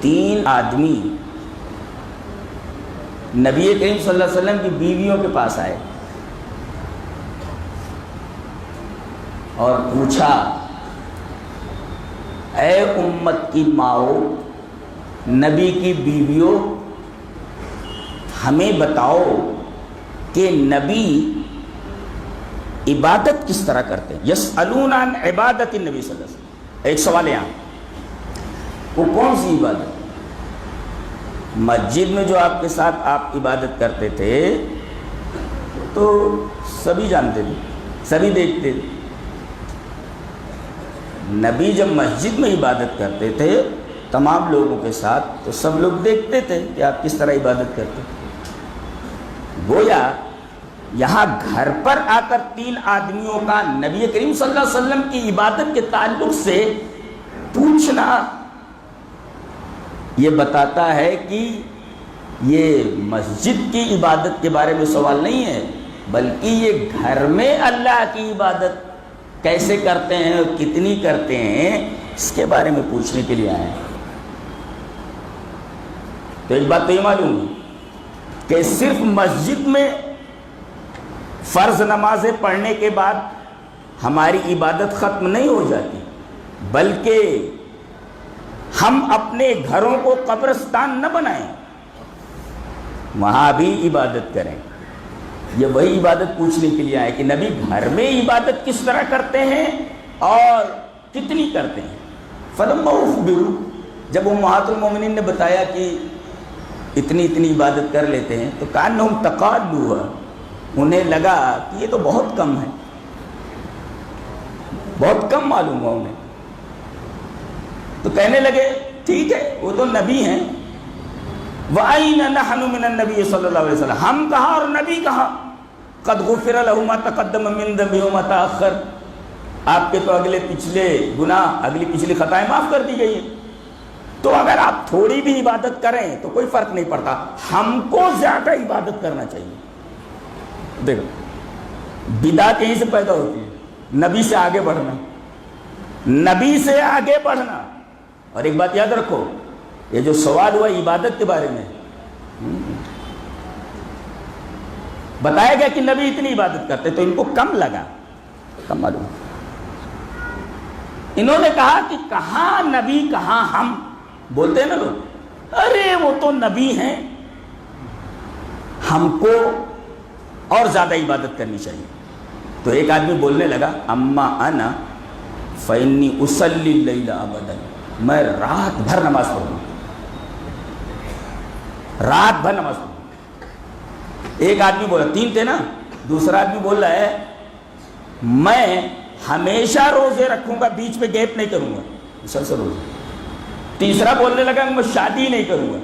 3 آدمی نبی کریم صلی اللہ علیہ وسلم کی بیویوں کے پاس آئے اور پوچھا، اے امت کی ماؤ، نبی کی بیویوں، ہمیں بتاؤ کہ نبی عبادت کس طرح کرتے ہیں؟ یسألون عن عبادت النبی صلی اللہ علیہ وسلم۔ ایک سوال یہاں، وہ کون سی عبادت؟ مسجد میں جو آپ کے ساتھ آپ عبادت کرتے تھے تو سبھی جانتے تھے، سبھی دیکھتے تھے۔ نبی جب مسجد میں عبادت کرتے تھے تمام لوگوں کے ساتھ تو سب لوگ دیکھتے تھے کہ آپ کس طرح عبادت کرتے تھے۔ گویا یہاں گھر پر آ کر 3 آدمیوں کا نبی کریم صلی اللہ علیہ وسلم کی عبادت کے تعلق سے پوچھنا یہ بتاتا ہے کہ یہ مسجد کی عبادت کے بارے میں سوال نہیں ہے، بلکہ یہ گھر میں اللہ کی عبادت کیسے کرتے ہیں اور کتنی کرتے ہیں اس کے بارے میں پوچھنے کے لیے آئے ہیں۔ تو ایک بات تو یہ معلوم ہے کہ صرف مسجد میں فرض نمازیں پڑھنے کے بعد ہماری عبادت ختم نہیں ہو جاتی، بلکہ ہم اپنے گھروں کو قبرستان نہ بنائیں، وہاں بھی عبادت کریں۔ یہ وہی عبادت پوچھنے کے لیے آئے کہ نبی گھر میں عبادت کس طرح کرتے ہیں اور کتنی کرتے ہیں۔ فلما اخبروا، جب امہات المومنین نے بتایا کہ اتنی عبادت کر لیتے ہیں تو کانہم تقالوا، انہیں لگا کہ یہ تو بہت کم ہے، بہت کم معلوم ہوا انہیں، تو کہنے لگے ٹھیک ہے وہ تو نبی ہیں، وَأَيْنَ نَحْنُ مِنَ النَّبِيِّ صلی اللہ علیہ وسلم، ہم کہاں اور نبی کہاں؟ قَدْ غُفِرَ لَهُ مَا تَقَدَّمَ مِنْ ذَنبِهِ وَمَا تَأَخَّرَ، آپ کے تو اگلے پچھلے گناہ، اگلی پچھلی خطائیں معاف کر دی گئی ہیں، تو اگر آپ تھوڑی بھی عبادت کریں تو کوئی فرق نہیں پڑتا، ہم کو زیادہ عبادت کرنا چاہیے۔ دیکھو بدعت یہیں سے پیدا ہوتی ہے، نبی سے آگے بڑھنا، نبی سے آگے بڑھنا۔ اور ایک بات یاد رکھو، یہ جو سوال ہوا عبادت کے بارے میں، بتایا گیا کہ نبی اتنی عبادت کرتے تو ان کو کم لگا، کم معلوم۔ انہوں نے کہا کہ کہاں نبی کہاں ہم، بولتے ہیں نا لوگ، ارے وہ تو نبی ہیں، ہم کو اور زیادہ عبادت کرنی چاہیے۔ تو ایک آدمی بولنے لگا، اما انا فانی اصلی اللیل ابدا، میں رات بھر نماز پڑھوں، رات بھر نماز پڑھوں۔ ایک آدمی بولا، 3 تھے نا، دوسرا آدمی بول رہا ہے میں ہمیشہ روزے رکھوں گا، بیچ میں گیپ نہیں کروں گا، مسلسل روزے۔ تیسرا بولنے لگا میں شادی نہیں کروں گا،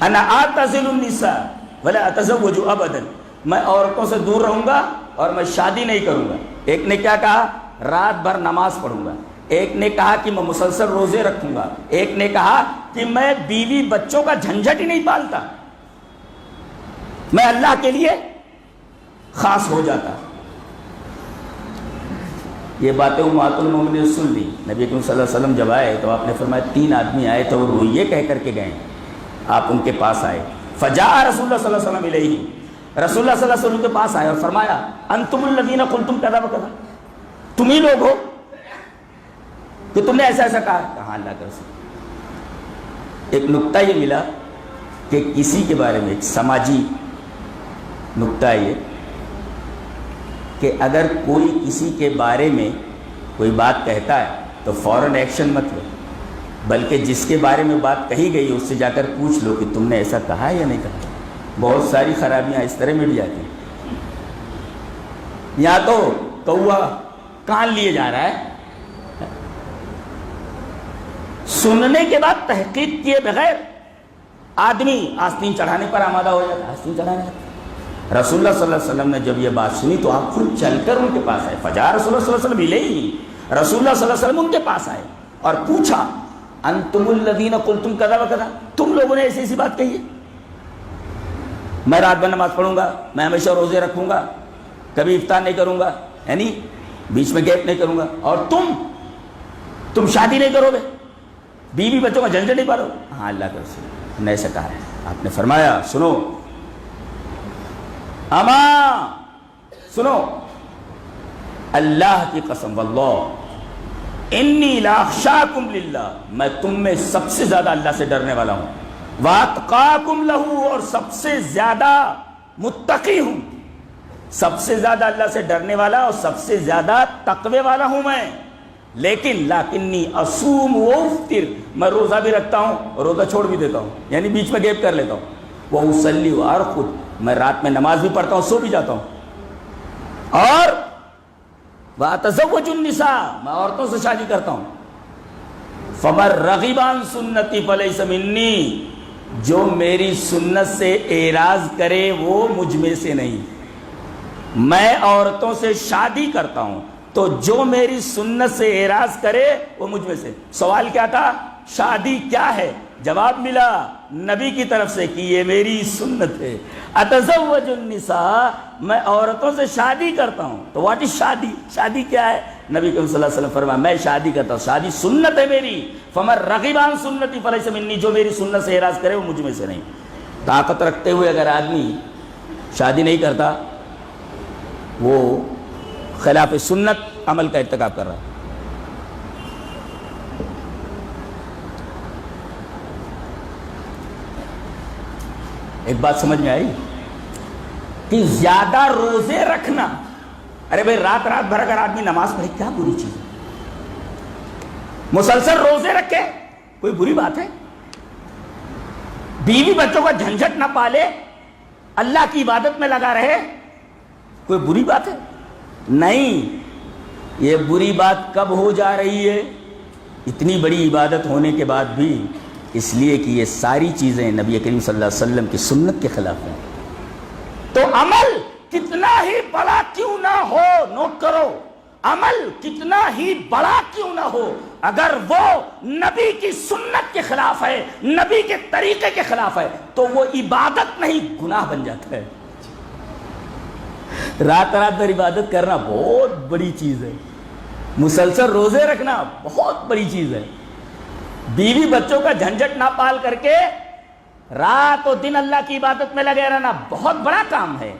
انا اعتزل النساء ولا اتزوج ابدا، میں عورتوں سے دور رہوں گا اور میں شادی نہیں کروں گا۔ ایک نے کیا کہا؟ رات بھر نماز پڑھوں گا۔ ایک نے کہا کہ میں مسلسل روزے رکھوں گا۔ ایک نے کہا کہ میں بیوی بچوں کا جھنجھٹ ہی نہیں پالتا، میں اللہ کے لیے خاص ہو جاتا۔ یہ باتیں امہات المومنین نے سن لی۔ نبی کریم صلی اللہ علیہ وسلم جب آئے تو آپ نے فرمایا 3 آدمی آئے تو وہ یہ کہہ کر کے گئے، آپ ان کے پاس آئے۔ فجاء رسول اللہ صلی اللہ علیہ وسلم الیہ، رسول اللہ صلی اللہ علیہ وسلم کے پاس آئے اور فرمایا انتم الذین قلتم کذا وکذا، تم ہی لوگ ہو کہ تم نے ایسا ایسا کہا؟ کہاں اللہ کا رسول۔ ایک نکتہ یہ ملا کہ کسی کے بارے میں، ایک سماجی نکتہ یہ کہ اگر کوئی کسی کے بارے میں کوئی بات کہتا ہے تو فوراً ایکشن مت لو، بلکہ جس کے بارے میں بات کہی گئی ہے اس سے جا کر پوچھ لو کہ تم نے ایسا کہا یا نہیں کہا۔ بہت ساری خرابیاں اس طرح مٹ جاتی ہیں۔ یا تو کوا کان لیے جا رہا ہے، سننے کے بعد تحقیق کیے بغیر آدمی آستین چڑھانے پر آمادہ ہو جاتا ہے، آستین چڑھانے لگتا ہے۔ رسول اللہ صلی اللہ علیہ وسلم نے جب یہ بات سنی تو آپ خود چل کر ان کے پاس آئے۔ فجاء رسول اللہ صلی اللہ علیہ وسلم الیہ، رسول اللہ صلی اللہ علیہ وسلم ان کے پاس آئے اور پوچھا انتم الذین قلتم کذا وکذا، تم لوگوں نے ایسی ایسی بات کہی ہے، میں رات بھر نماز پڑھوں گا، میں ہمیشہ روزے رکھوں گا، کبھی افطار نہیں کروں گا، یعنی بیچ میں گیپ نہیں کروں گا، اور تم شادی نہیں کرو گے، بیوی بچوں کا جھنجھٹ نہیں پالو؟ ہاں اللہ کا رسول نے ایسا کہا ہے۔ آپ نے فرمایا سنو اما سنو، اللہ کی قسم واللہ انی لاخشاکم للہ، میں تم میں سب سے زیادہ اللہ سے ڈرنے والا ہوں، واتقاکم لہو، اور سب سے زیادہ متقی ہوں، سب سے زیادہ اللہ سے ڈرنے والا اور سب سے زیادہ تقوی والا ہوں میں، لیکن لاکنی اصوم و افطر، میں روزہ بھی رکھتا ہوں روزہ چھوڑ بھی دیتا ہوں، یعنی بیچ میں گیپ کر لیتا ہوں، وہ اصلی و ارقد، میں رات میں نماز بھی پڑھتا ہوں سو بھی جاتا ہوں، اور واتزوج النساء، میں عورتوں سے شادی کرتا ہوں، فمن رغب عن سنتی فلیس منی، جو میری سنت سے اعراض کرے وہ مجھ میں سے نہیں، میں عورتوں سے شادی کرتا ہوں تو جو میری سنت سے اعراض کرے وہ مجھ میں سے۔ سوال کیا تھا؟ شادی کیا ہے؟ جواب ملا نبی کی طرف سے کہ یہ میری سنت ہے، اتزوج النساء، میں عورتوں سے شادی کرتا ہوں، تو واٹ از شادی؟ شادی کیا ہے؟ نبی کریم صلی اللہ علیہ وسلم فرمایا میں شادی کرتا ہوں، شادی سنت ہے میری، فمن رغب عن سنتی فلیس منی، جو میری سنت سے اعراض کرے وہ مجھ میں سے نہیں۔ طاقت رکھتے ہوئے اگر آدمی شادی نہیں کرتا وہ خلاف سنت عمل کا ارتکاب کر رہا ہے۔ ایک بات سمجھ میں آئی کہ زیادہ روزے رکھنا، ارے بھائی رات رات بھر اگر آدمی نماز پڑھے کیا بری چیز ہے؟ مسلسل روزے رکھے کوئی بری بات ہے؟ بیوی بچوں کا جھنجھٹ نہ پالے، اللہ کی عبادت میں لگا رہے، کوئی بری بات ہے؟ نہیں، یہ بری بات کب ہو جا رہی ہے؟ اتنی بڑی عبادت ہونے کے بعد بھی، اس لیے کہ یہ ساری چیزیں نبی کریم صلی اللہ علیہ وسلم کی سنت کے خلاف ہیں۔ تو عمل کتنا ہی بڑا کیوں نہ ہو، نوٹ کرو، عمل کتنا ہی بڑا کیوں نہ ہو، اگر وہ نبی کی سنت کے خلاف ہے، نبی کے طریقے کے خلاف ہے، تو وہ عبادت نہیں گناہ بن جاتا ہے۔ رات رات بھر عبادت کرنا بہت بڑی چیز ہے، مسلسل روزے رکھنا بہت بڑی چیز ہے، بیوی بچوں کا جھنجھٹ نہ پال کر کے رات و دن اللہ کی عبادت میں لگے رہنا بہت بڑا کام ہے،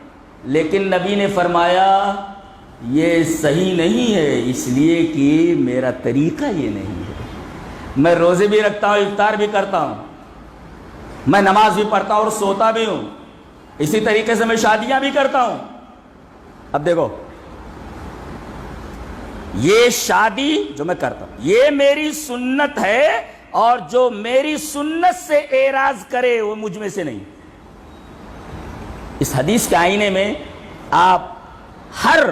لیکن نبی نے فرمایا یہ صحیح نہیں ہے، اس لیے کہ میرا طریقہ یہ نہیں ہے۔ میں روزے بھی رکھتا ہوں، افطار بھی کرتا ہوں، میں نماز بھی پڑھتا ہوں اور سوتا بھی ہوں، اسی طریقے سے میں شادیاں بھی کرتا ہوں۔ اب دیکھو، یہ شادی جو میں کرتا ہوں یہ میری سنت ہے، اور جو میری سنت سے اعراض کرے وہ مجھ میں سے نہیں۔ اس حدیث کے آئینے میں آپ ہر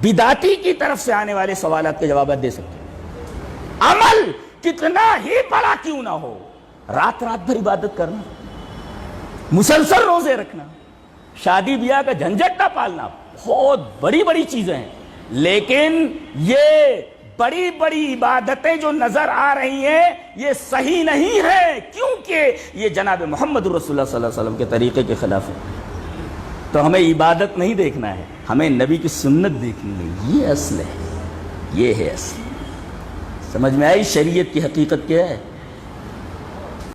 بدعتی کی طرف سے آنے والے سوالات کے جوابات دے سکتے ہیں۔ عمل کتنا ہی بڑا کیوں نہ ہو، رات رات بھر عبادت کرنا، مسلسل روزے رکھنا، شادی بیاہ کا جھنجھٹ نہ پالنا بہت بڑی بڑی چیزیں ہیں، لیکن یہ بڑی بڑی عبادتیں جو نظر آ رہی ہیں یہ صحیح نہیں ہے، کیونکہ یہ جناب محمد رسول اللہ صلی اللہ علیہ وسلم کے طریقے کے خلاف ہے۔ تو ہمیں عبادت نہیں دیکھنا ہے، ہمیں نبی کی سنت دیکھنی ہے، یہ اصل ہے، یہ ہے اصل۔ سمجھ میں آئی شریعت کی حقیقت کیا ہے؟